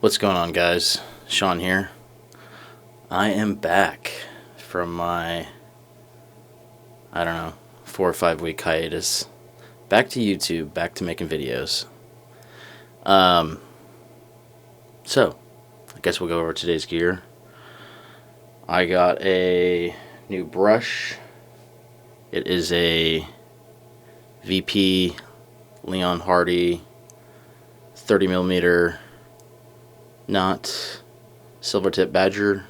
What's going on, guys? Sean here. I am back from my, 4 or 5 week hiatus. Back to YouTube, back to making videos. So, I guess we'll go over today's gear. I got a new brush. It is a VP Leon Hardy 30mm knot silver tip badger.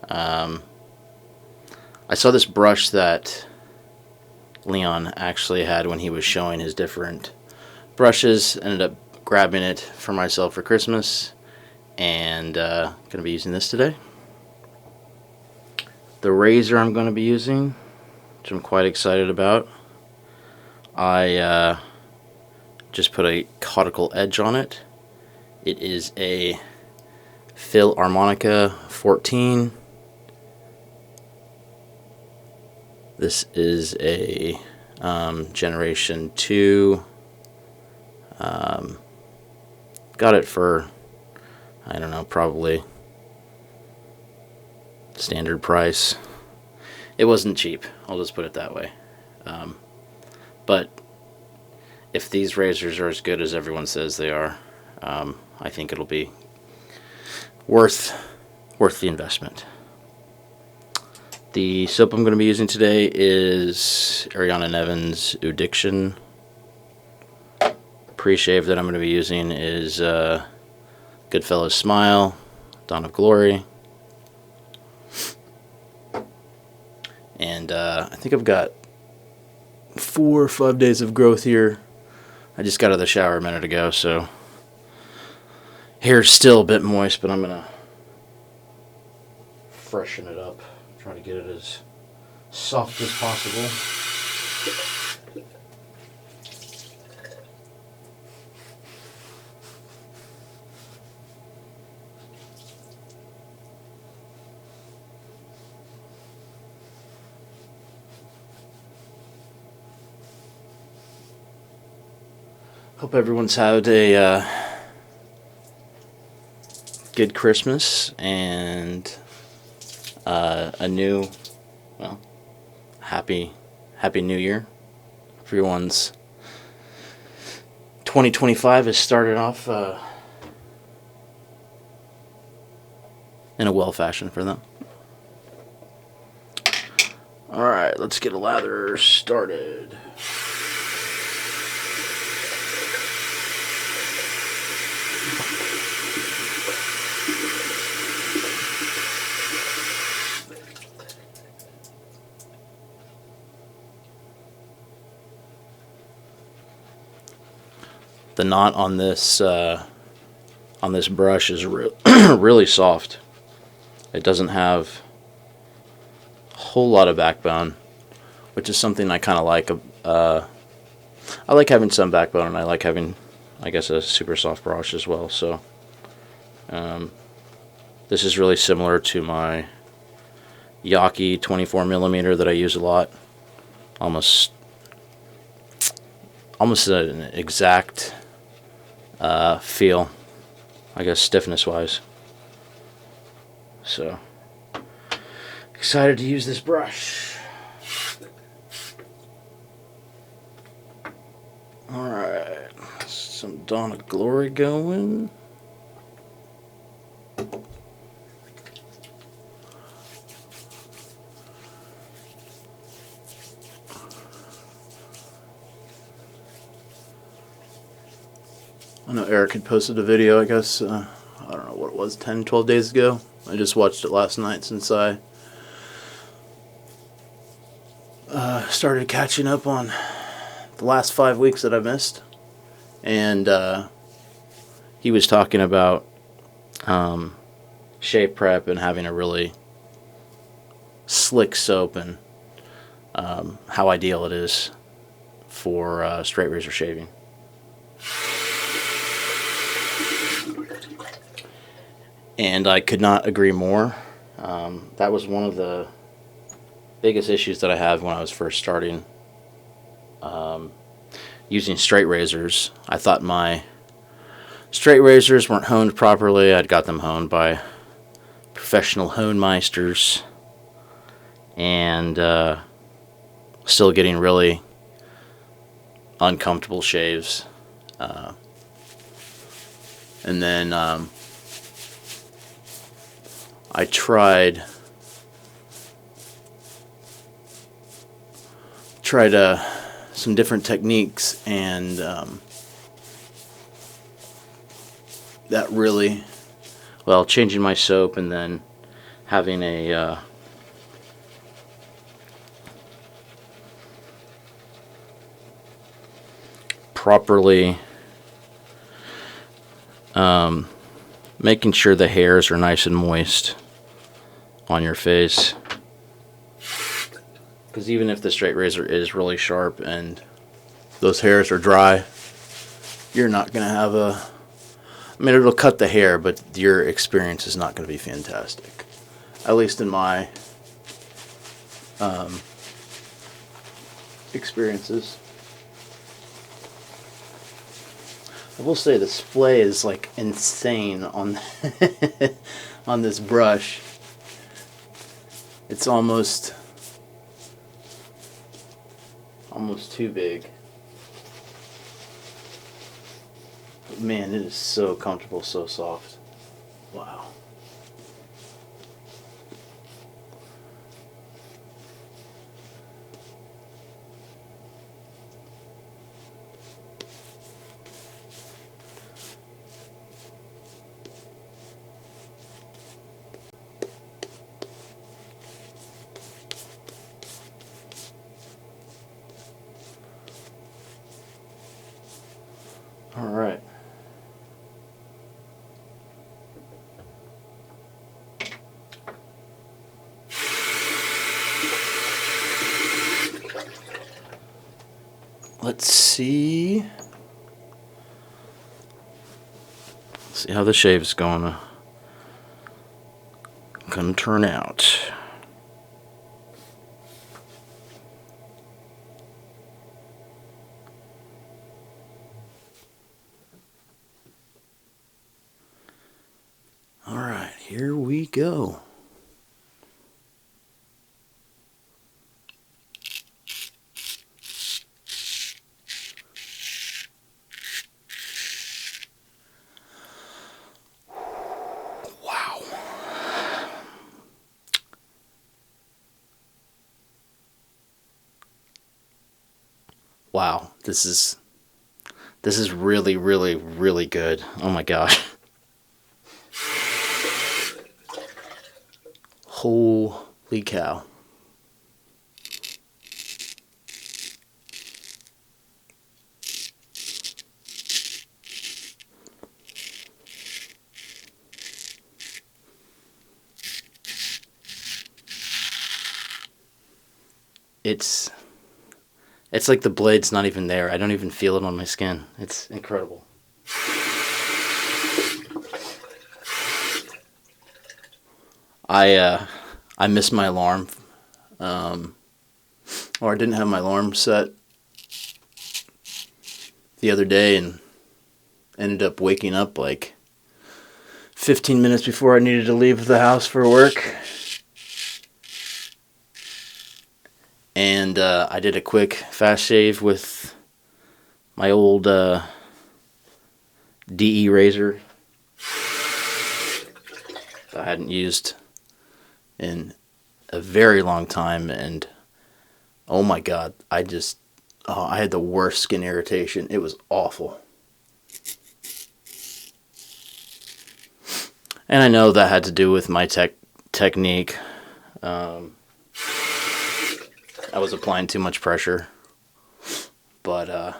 I saw this brush that Leon actually had when he was showing his different brushes. Ended up grabbing it for myself for Christmas, and gonna be using this today. The razor I'm going to be using, which I'm quite excited about, I just put a caudal edge on it. It is a Filarmonica 14. This is a Generation 2. Got it for, probably standard price. It wasn't cheap, I'll just put it that way. But if these razors are as good as everyone says they are, I think it'll be worth the investment. The soap I'm going to be using today is Ariana Nevin's Oudiction. Pre-shave that I'm going to be using is Goodfellas Smile, Dawn of Glory. And I think I've got 4 or 5 days of growth here. I just got out of the shower a minute ago, so hair's still a bit moist, but I'm going to freshen it up. Try to get it as soft as possible. Hope everyone's had a good Christmas and a new, happy New Year. Everyone's 2025 has started off in a well fashion for them. Alright, let's get a lather started. The knot on this brush is really soft. It doesn't have a whole lot of backbone, which is something I kind of like. I like having some backbone, and I like having, I guess, a super soft brush as well. So this is really similar to my Yaki 24mm that I use a lot. Almost an exact feel, I guess, stiffness wise. So excited to use this brush. Alright, some Dawn of Glory going. I know Eric had posted a video, I guess, I don't know what it was, 10, 12 days ago. I just watched it last night since I started catching up on the last 5 weeks that I missed. And he was talking about shave prep and having a really slick soap, and how ideal it is for straight razor shaving. And I could not agree more. That was one of the biggest issues that I had when I was first starting using straight razors. I thought my straight razors weren't honed properly. I'd got them honed by professional hone meisters, and still getting really uncomfortable shaves. And then I tried some different techniques, and that really, well, changing my soap and then having a properly making sure the hairs are nice and moist on your face. Because even if the straight razor is really sharp and those hairs are dry, you're not going to have a... I mean, it'll cut the hair, but your experience is not going to be fantastic. At least in my experiences. I will say the splay is like insane on on this brush. It's almost too big. But man, it is so comfortable, so soft. Wow. All right. Let's see. See how the shave's gonna turn out. All right, here we go. Wow. Wow, this is really, really, really good. Oh my gosh. Holy cow. It's like the blade's not even there. I don't even feel it on my skin. It's incredible. I missed my alarm. Or I didn't have my alarm set the other day and ended up waking up like 15 minutes before I needed to leave the house for work. And I did a quick fast shave with my old DE razor that I hadn't used in a very long time, and oh my god, I had the worst skin irritation. It was awful. And I know that had to do with my technique. I was applying too much pressure, but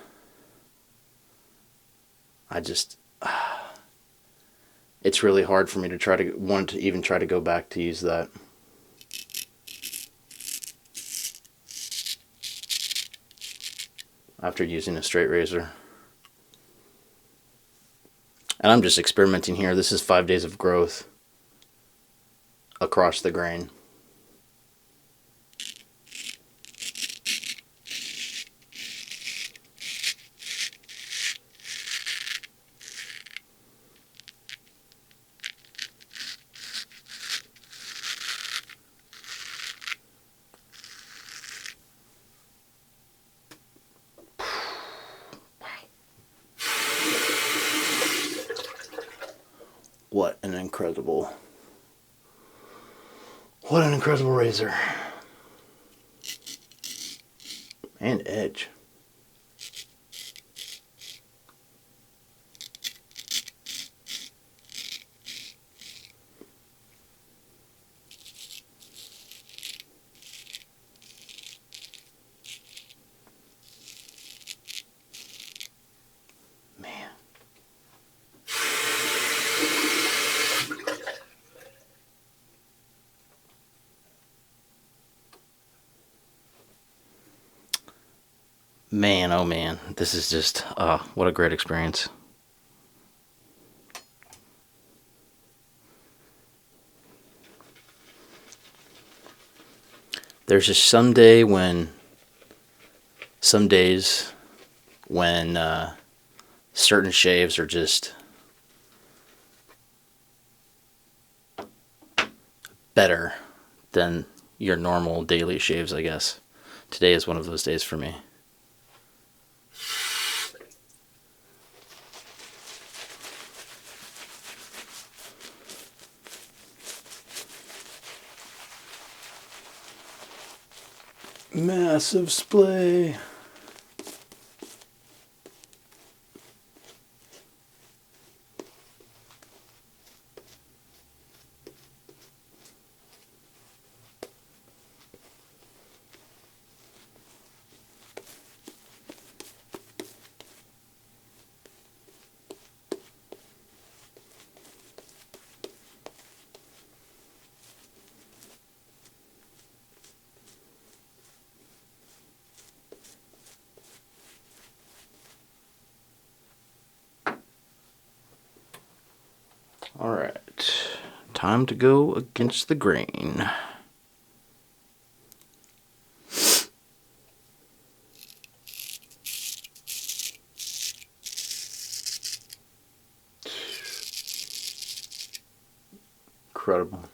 it's really hard for me to want to even try to go back to use that. After using a straight razor. And I'm just experimenting here. This is 5 days of growth across the grain. incredible, what an incredible razor. And edge. Man. Man, oh man, this is just, what a great experience. There's just some days when certain shaves are just better than your normal daily shaves, I guess. Today is one of those days for me. Massive splay. Alright, time to go against the grain. Incredible.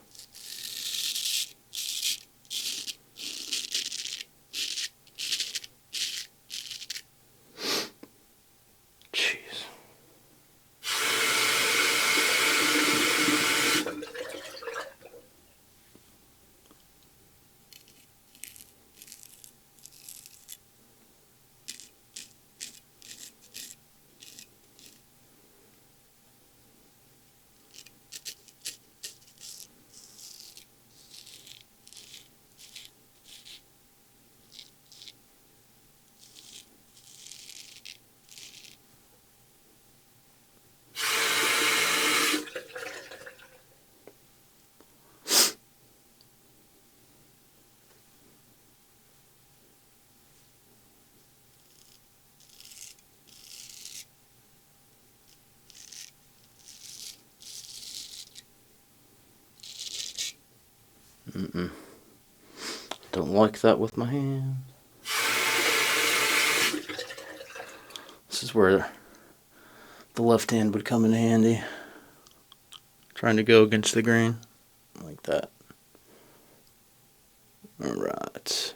Don't like that with my hand. This is where the left hand would come in handy. Trying to go against the grain. Like that. Alright.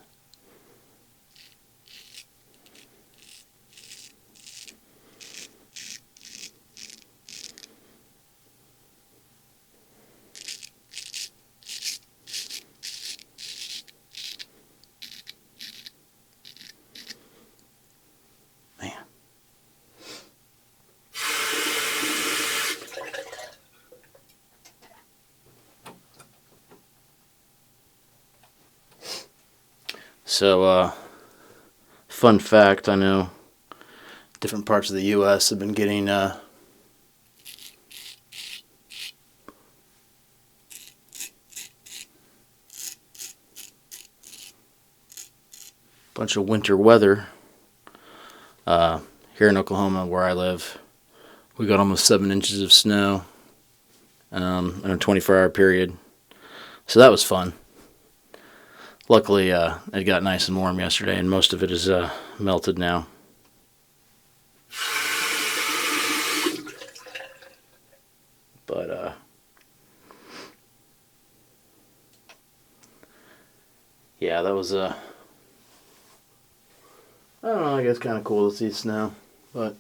So, fun fact, I know different parts of the U.S. have been getting bunch of winter weather. Here in Oklahoma, where I live, we got almost 7 inches of snow in a 24-hour period. So that was fun. Luckily, it got nice and warm yesterday, and most of it is melted now. But, yeah, that was, I don't know, I guess kind of cool to see snow, but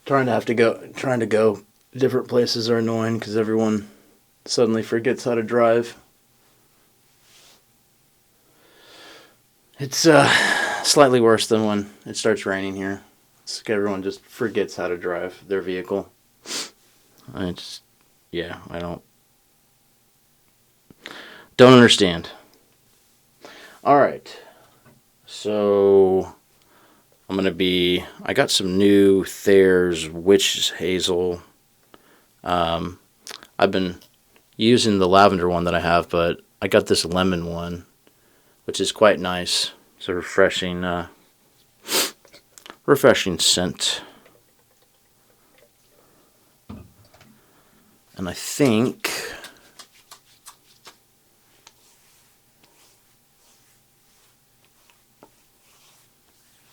trying to go different places are annoying because everyone suddenly forgets how to drive. It's slightly worse than when it starts raining here. It's like everyone just forgets how to drive their vehicle. I don't understand. All right, so I got some new Thayer's Witch Hazel. I've been using the lavender one that I have, but I got this lemon one, which is quite nice. It's a refreshing scent. And I think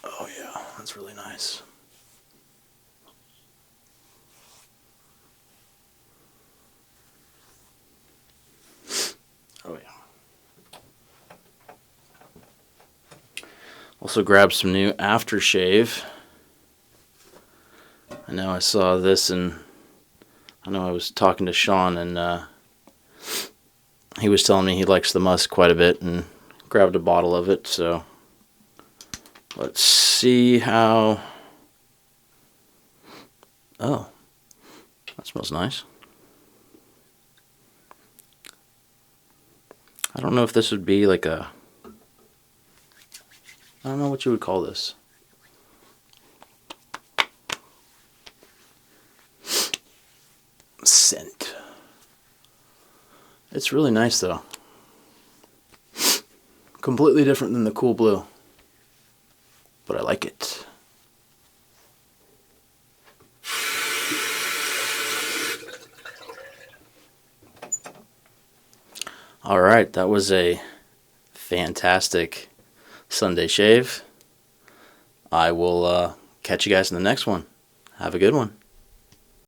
oh yeah, that's really nice. Oh yeah. Also grabbed some new aftershave. I know I saw this, and I know I was talking to Sean, and he was telling me he likes the Musk quite a bit, and grabbed a bottle of it. So let's see how. Oh, that smells nice. I don't know if this would be like I don't know what you would call this. Scent. It's really nice though. Completely different than the cool blue, but I like it. All right, that was a fantastic Sunday shave. I will catch you guys in the next one. Have a good one.